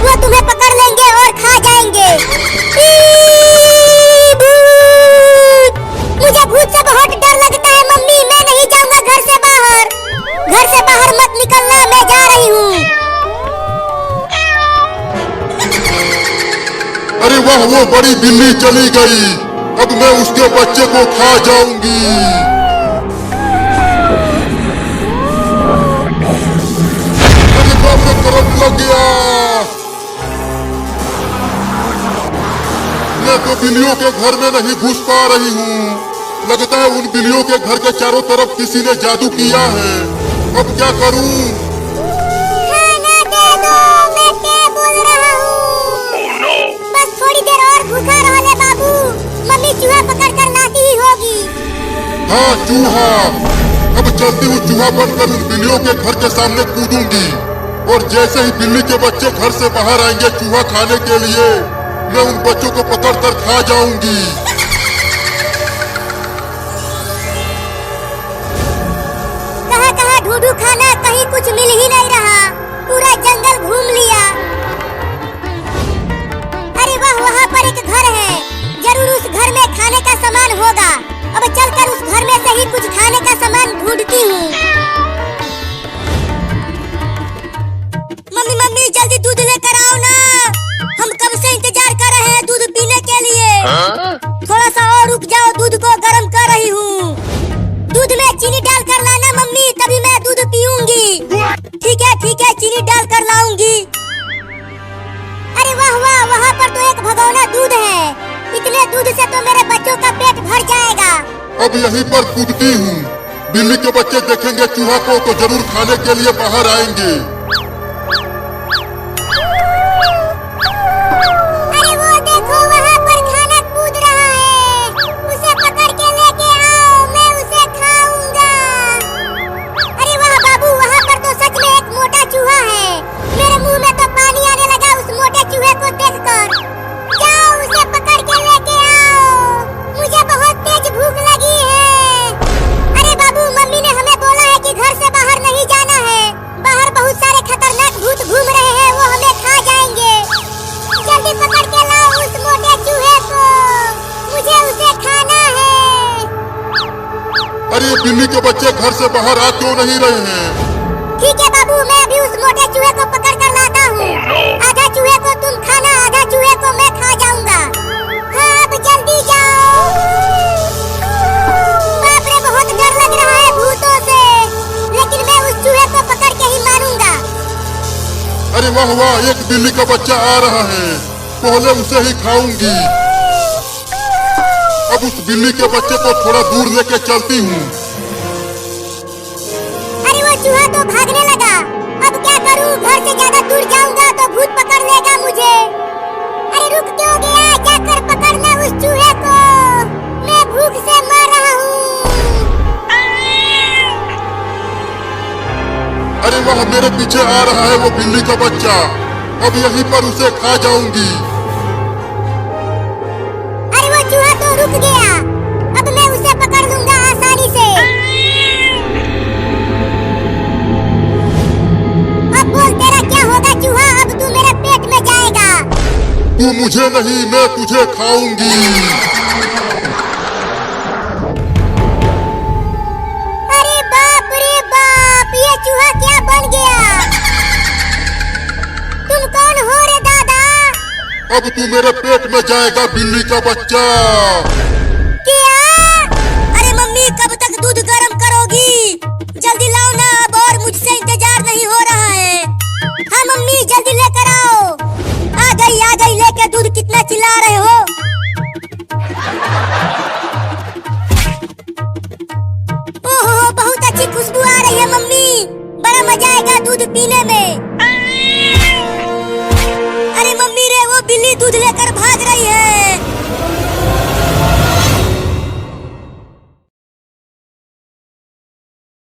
वो तुम्हें पकड़ लेंगे और खा जाएंगे। मुझे भूत से बहुत डर लगता है मम्मी, मैं नहीं जाऊंगा घर से बाहर। घर से बाहर मत निकलना, मैं जा रही हूँ। अरे वाह, वो बड़ी बिल्ली चली गई। अब मैं उसके बच्चे को खा जाऊंगी। अरे बाप रे, करंट लग गया। मैं तो बिल्लियों के घर में नहीं घुस पा रही हूँ। लगता है उन बिल्लियों के घर के चारों तरफ किसी ने जादू किया है। अब क्या करूँ? खाना दे दो, मैं क्या बोल रहा हूँ। बस थोड़ी देर और भूखा रह ले बाबू, मम्मी चूहा पकड़ कर लाती ही होगी। हाँ चूहा, अब चलती हूँ चूहा बनकर उन बिल्लियों के घर के सामने कूदूंगी। और जैसे ही बिल्ली के बच्चे घर से बाहर आएंगे चूहा खाने के लिए, मैं उन बच्चों को पकड़कर खा जाऊंगी। कहाँ ढूंढूं खाना, कहीं कुछ मिल ही नहीं रहा। पूरा जंगल घूम लिया। अरे वाह, वहाँ पर एक घर है, जरूर उस घर में खाने का सामान होगा। अब चलकर उस घर में से ही कुछ खाने का सामान ढूंढती हूँ। मम्मी मम्मी जल्दी दूध लेकर आओ ना, हम कब से इंतजार कर रहे हैं दूध पीने के लिए। थोड़ा सा और रुक जाओ, दूध को गर्म कर रही हूँ। दूध में चीनी डाल कर लाना मम्मी, तभी मैं दूध पीऊंगी। ठीक है, चीनी डाल कर लाऊंगी। अरे वाह वाह, वहाँ पर तो एक भगोना दूध है। इतने दूध से तो मेरे बच्चों का पेट भर जाएगा। अब यहीं पर कूदती हूँ। बिल्ली के बच्चे देखेंगे चूहा को तो जरूर खाने के लिए बाहर आएंगे। अरे वो देखो, वहाँ पर खाना कूद रहा है। उसे पकड़ के लेके आओ, मैं उसे खाऊंगा। अरे वाह बाबू, वहाँ पर तो सच में एक मोटा चूहा है। मेरे मुंह में तो पानी आने लगा उस मोटे चूहे को देखकर। जाओ, उसे पकड़ के लेके आओ, मुझे बहुत तेज भूख लगी है। अरे बाबू, मम्मी ने हमें बोला है कि घर से बाहर नहीं जाना है। बाहर बहुत सारे खतरनाक भूत घूम रहे हैं, वो हमें खा जाएंगे। जल्दी पकड़ के लाओ उस मोटे चूहे को, मुझे उसे खाना है। अरे बिल्ली के बच्चे घर से बाहर आ क्यों नहीं रहे हैं? ठीक है बाबू, मैं अभी उस मोटे चूहे को पकड़ कर लाता हूँ। आधा चूहे को तुम खाना, आधा चूहे को मैं खा जाऊंगा। हाँ, अब जल्दी जाओ। बाप रे, बहुत डर लग रहा है भूतों से, लेकिन मैं उस चूहे को पकड़ के ही मारूंगा। अरे वाह वाह, एक बिल्ली का बच्चा आ रहा है, पहले उसे ही खाऊंगी। अब उस बिल्ली के बच्चे को थोड़ा दूर लेके चलती हूँ। अरे वो चूहा तो भागने लगा, अब क्या करूँ? घर से ज्यादा दूर जाऊंगा तो भूत पकड़ लेगा मुझे। अरे रुक क्यों गया? जाकर पकड़ना उस चूहे को, मैं भूख से मर रहा हूँ। अरे वाह, मेरे पीछे आ रहा है वो बिल्ली का बच्चा। अब यहीं पर उसे खा जाऊंगी। अरे वो चूहा तो रुक गया, अब मैं उसे पकड़ लूंगा आसानी से। अब बोल, तेरा क्या होगा चूहा? अब तू मेरे पेट में जाएगा। तू मुझे नहीं, मैं तुझे खाऊंगी। अरे बाप रे बाप, ये चूहा क्या बन गया? तुम कौन हो रे दादा? अब तू मेरे पेट में जाएगा बिल्ली का बच्चा। क्या? अरे मम्मी, कब तक दूध गर्म करोगी? जल्दी लाओ ना, अब और मुझसे इंतजार नहीं हो रहा है। हाँ मम्मी, जल्दी लेकर आओ। आ गई लेके दूध। कितना चिल्ला रहे हो? ओहो, बहुत अच्छी खुशबू आ रही है मम्मी, बड़ा मजा आएगा दूध पीने में। अरे मम्मी रे, वो बिल्ली दूध लेकर भाग रही है।